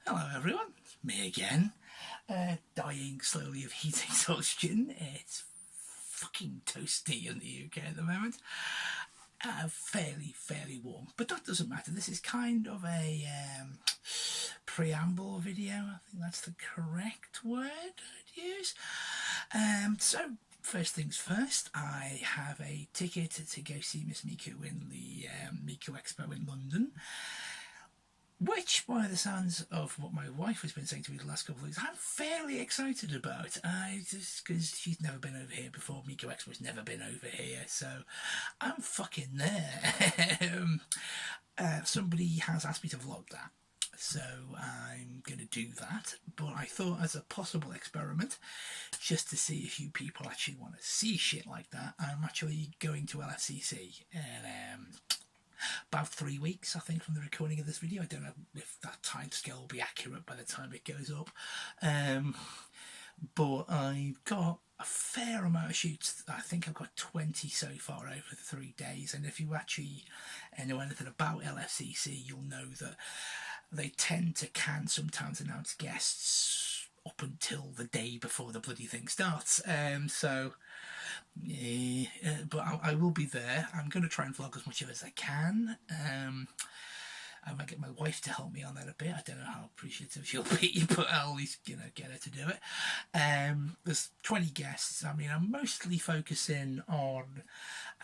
Hello everyone, it's me again, dying slowly of heat exhaustion. It's fucking toasty in the UK at the moment, fairly warm, but that doesn't matter. This is kind of a preamble video, I think that's the correct word I'd use. So first things first, I have a ticket to go see Miss Miko in the Miko Expo in London, which, by the sounds of what my wife has been saying to me the last couple of weeks, I'm fairly excited about. Just because she's never been over here before. Miko Expo's never been over here, so I'm fucking there. Somebody has asked me to vlog that, so I'm going to do that. But I thought, as a possible experiment, just to see if you people actually want to see shit like that, I'm actually going to LSEC and about 3 weeks, I think, from the recording of this video. I don't know if that time scale will be accurate by the time it goes up, but I've got a fair amount of shoots. I think I've got 20 so far over the 3 days, and if you actually know anything about LSEC, you'll know that they tend to sometimes announce guests up until the day before the bloody thing starts. But I will be there. I'm going to try and vlog as much of it as I can. I might get my wife to help me on that a bit. I don't know how appreciative she'll be, but I'll at least get her to do it. There's 20 guests. I mean, I'm mostly focusing on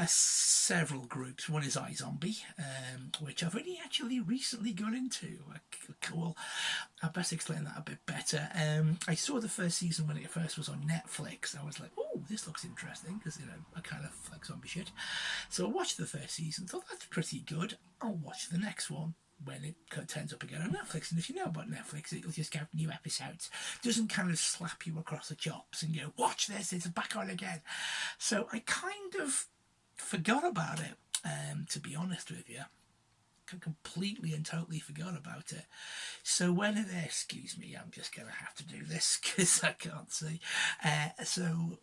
several groups. One is iZombie, which I've only actually recently got into. Well, I'll best explain that a bit better. I saw the first season when it first was on Netflix. I was like, oh, this looks interesting, because, I kind of like zombie shit. So I watched the first season, thought that's pretty good. I'll watch the next one when it turns up again on Netflix. And if you know about Netflix, it'll just get new episodes. It doesn't kind of slap you across the chops and go, watch this, it's back on again. So I kind of forgot about it, to be honest with you. Completely and totally forgot about it. So when excuse me, I'm just going to have to do this because I can't see. So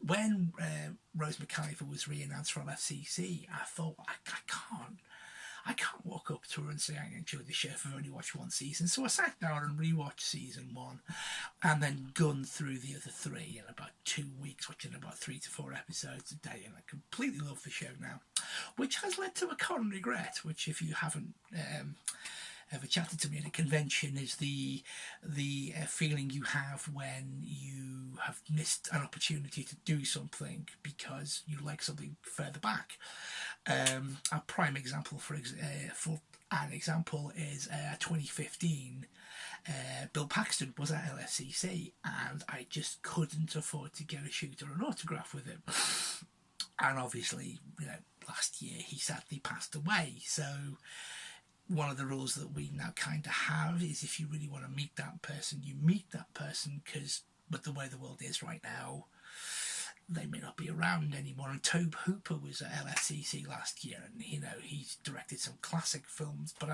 when Rose McIver was re-announced from FCC, I thought, I can't walk up to her and say I enjoyed the show if I've only watched one season. So I sat down and rewatched season 1 and then gunned through the other 3 in about 2 weeks, watching about 3 to 4 episodes a day, and I completely love the show now, which has led to a common regret, which, if you haven't ever chatted to me at a convention, is the feeling you have when you have missed an opportunity to do something because you like something further back. A prime example for an example is 2015. Bill Paxton was at LSEC, and I just couldn't afford to get a shoot or an autograph with him. And obviously, last year he sadly passed away. So one of the rules that we now kind of have is, if you really want to meet that person, you meet that person, because with the way the world is right now, they may not be around anymore. And Tobe Hooper was at LSEC last year, and he's directed some classic films, but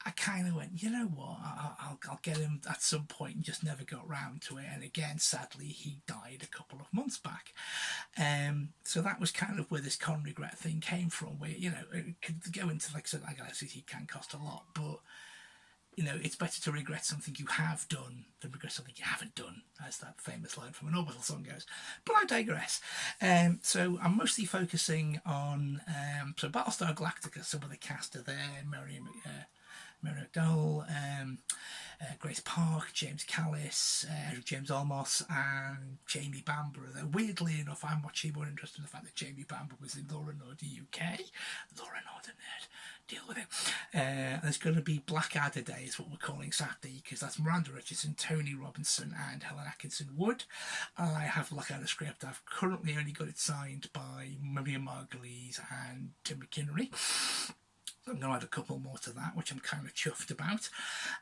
I kind of went, you know what, I'll get him at some point, and just never got round to it. And again, sadly, he died a couple of months back. So that was kind of where this con regret thing came from, where, it could go into, like I said, LSEC can cost a lot, but it's better to regret something you have done than regret something you haven't done, as that famous line from an Orbital song goes. But I digress. So I'm mostly focusing on Battlestar Galactica. Some of the cast are there: Mary McDowell, Grace Park, James Callis, James Olmos, and Jamie Bamber. Though weirdly enough, I'm actually more interested in the fact that Jamie Bamber was in Law and Order UK. Law and Order nerd, deal with it. There's going to be Blackadder Day, is what we're calling Saturday, because that's Miranda Richardson, Tony Robinson, and Helen Atkinson Wood. I have Blackadder script. I've currently only got it signed by Maria Margulies and Tim McInnery. I'm going to add a couple more to that, which I'm kind of chuffed about.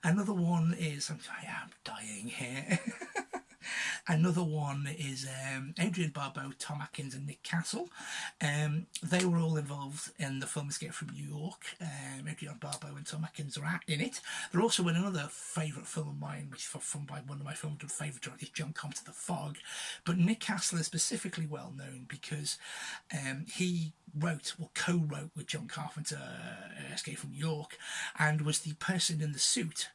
Another one is, I am dying here. Another one is Adrian Barbeau, Tom Atkins, and Nick Castle. They were all involved in the film Escape from New York. Adrian Barbeau and Tom Atkins are in it. They're also in another favourite film of mine, which is from by one of my film favourite directors, John Compton, The Fog. But Nick Castle is specifically well known because he co-wrote with John Carpenter Escape from New York, and was the person in the suit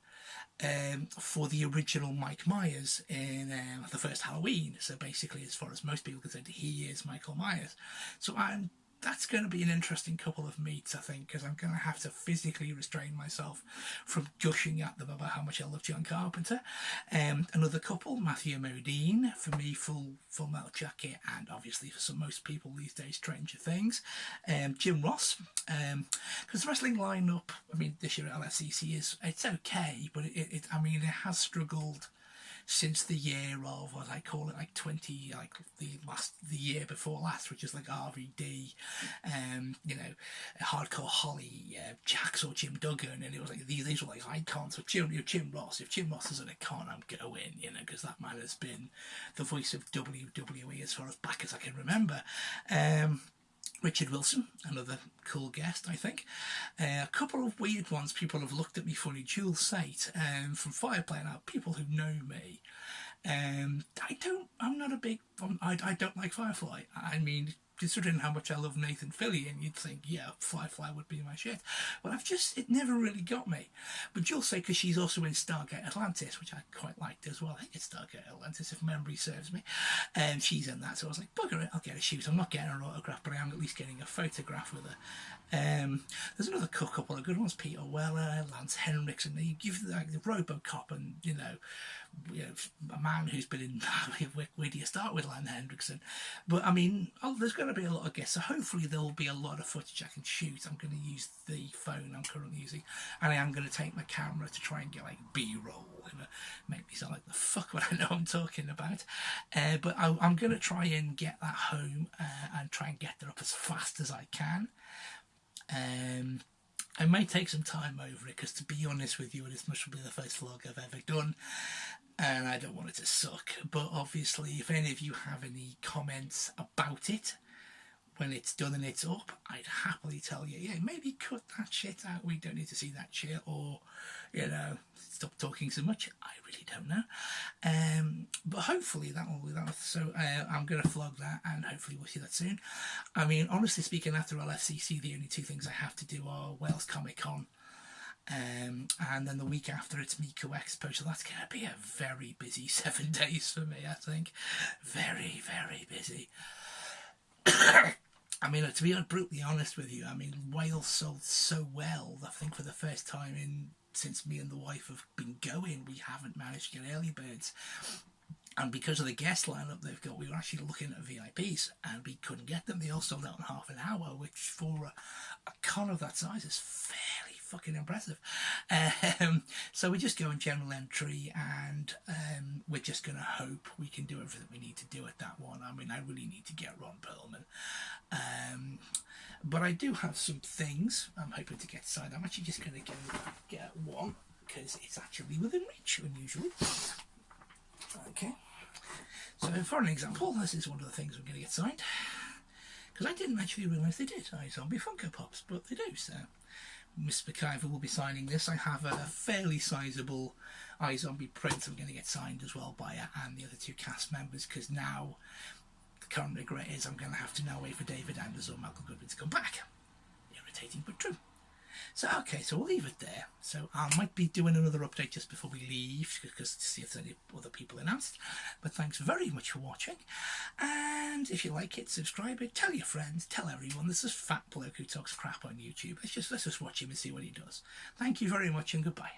for the original Mike Myers in the first Halloween. So basically, as far as most people consider, he is Michael Myers. So that's going to be an interesting couple of meets, I think, because I'm going to have to physically restrain myself from gushing at them about how much I love John Carpenter. Another couple, Matthew Modine, for me, Full Metal Jacket, and obviously for most people these days, Stranger Things. Jim Ross, because the wrestling lineup, I mean, this year at LSEC it's okay, but it has struggled since the year of, what I call it, like the year before last, which is like RVD, Hardcore Holly, Jax or Jim Duggan, and it was like these were like icons. So Jim Ross, if Jim Ross is an icon, I'm going, because that man has been the voice of WWE as far as back as I can remember. Richard Wilson, another cool guest, I think. A couple of weird ones, people have looked at me funny. Jules Sate from Firefly. Now, people who know me, I don't like Firefly. I mean, considering how much I love Nathan Fillion, you'd think, yeah, Firefly would be my shit. But it never really got me. But Jules Sate, because she's also in Stargate Atlantis, which I quite liked as well. I think it's Stargate Atlantis, if memory serves me. And she's in that, so I was like, bugger it, I'll get a shoot. I'm not getting her autograph, but I am at least getting a photograph with her. There's another couple of good ones, Peter Weller, Lance Henriksen. You give the RoboCop, and a man who's been in where do you start with Lance Henriksen? But I mean, there's going to be a lot of guests, so hopefully there will be a lot of footage I can shoot. I'm going to use the phone I'm currently using, and I am going to take my camera to try and get like B-roll and make me sound like the fuck what I know I'm talking about. But I'm going to try and get that home and try and get there up as fast as I can. I may take some time over it, because to be honest with you, this must be the first vlog I've ever done, and I don't want it to suck. But obviously, if any of you have any comments about it when it's done and it's up, I'd happily tell you, yeah, maybe cut that shit out, we don't need to see that shit, or stop talking so much. I really don't know. But hopefully that will be that. So I'm going to vlog that, and hopefully we'll see that soon. I mean, honestly speaking, after LSEC, the only two things I have to do are Wales Comic Con, and then the week after it's Miko Expo, so that's going to be a very busy 7 days for me, I think. Very, very busy. I mean, to be brutally honest with you, I mean, Wales sold so well, I think for the first time since me and the wife have been going, we haven't managed to get early birds. And because of the guest lineup they've got, we were actually looking at VIPs, and we couldn't get them. They all sold out in half an hour, which for a con of that size is fairly fucking impressive. So we're just going general entry, and we're just going to hope we can do everything we need to do at that one. I mean, I really need to get Ron Perlman. But I do have some things I'm hoping to get signed. I'm actually just going to get one, because it's actually within reach, unusually. Okay. So for an example, this is one of the things I'm going to get signed, because I didn't actually realise they did iZombie Funko Pops, but they do. So Miss McIver will be signing this. I have a fairly sizable iZombie print I'm going to get signed as well by her and the other two cast members, because now the current regret is I'm going to have to now wait for David Anders or Malcolm Goodwin to come back. Irritating but true. So okay, so we'll leave it there. So I might be doing another update just before we leave, because to see if there's any other people announced. But thanks very much for watching, and if you like it, subscribe it, tell your friends, tell everyone. This is Fat Bloke Who Talks Crap on YouTube. Let's just watch him and see what he does. Thank you very much, and goodbye.